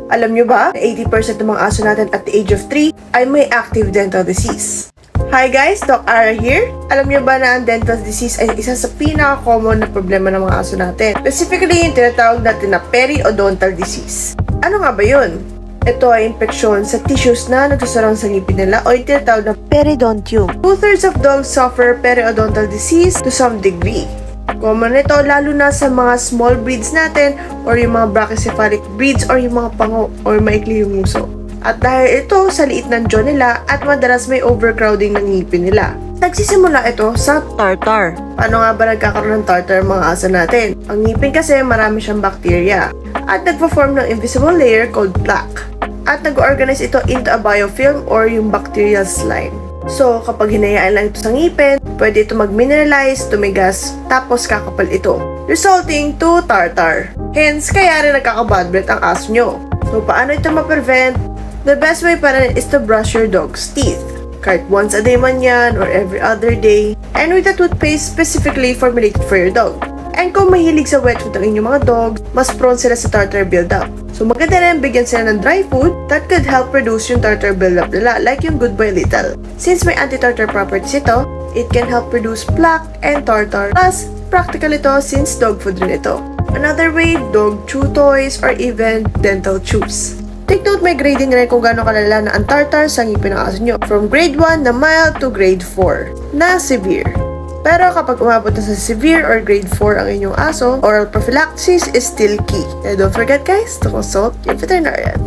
Alam nyo ba na 80% ng mga aso natin at the age of 3 ay may active dental disease? Hi guys, Doc Ara here. Alam nyo ba na ang dental disease ay isa sa pinaka-common na problema ng mga aso natin? Specifically, yung tinatawag natin na periodontal disease. Ano nga ba yun? Ito ay infeksyon sa tissues na nagsusarang sa ngipin nila o yung tinatawag na periodontium. 2/3 of dogs suffer periodontal disease to some degree. Common ito lalo na sa mga small breeds natin or yung mga brachycephalic breeds or yung mga pango or maikli yung nguso. At dahil ito sa liit ng jaw nila at madalas may overcrowding ng ngipin nila. Nagsisimula ito sa tartar. Paano nga ba nagkakaroon ng tartar mga aso natin? Ang ngipin kasi marami siyang bacteria at nagpo-form ng invisible layer called plaque. At nag-organize ito into a biofilm or yung bacterial slime. So, kapag hinayaan lang ito sa ngipin, pwede ito mag-mineralize, tumigas, tapos kakapal ito, resulting to tartar. Hence, kaya rin nagkaka-bad breath ang aso nyo. So, paano ito ma-prevent? The best way pa rin is to brush your dog's teeth. Kahit once a day man yan or every other day. And with a toothpaste specifically formulated for your dog. And kung mahilig sa wet food ang inyong mga dogs, mas prone sila sa tartar buildup. So maganda rin bigyan sila ng dry food that could help reduce yung tartar buildup nila, like yung Good Boy Little. Since may anti-tartar properties ito, it can help reduce plaque and tartar. Plus, practical ito since dog food rin ito. Another way, dog chew toys or even dental chews. Take note, may grading rin kung gaano kalala na ang tartar sa ngipin ng aso nyo. From grade 1 na mild to grade 4 na severe. Pero kapag umabot na sa severe or grade 4 ang inyong aso, oral prophylaxis is still key. And don't forget guys to consult your veterinarian.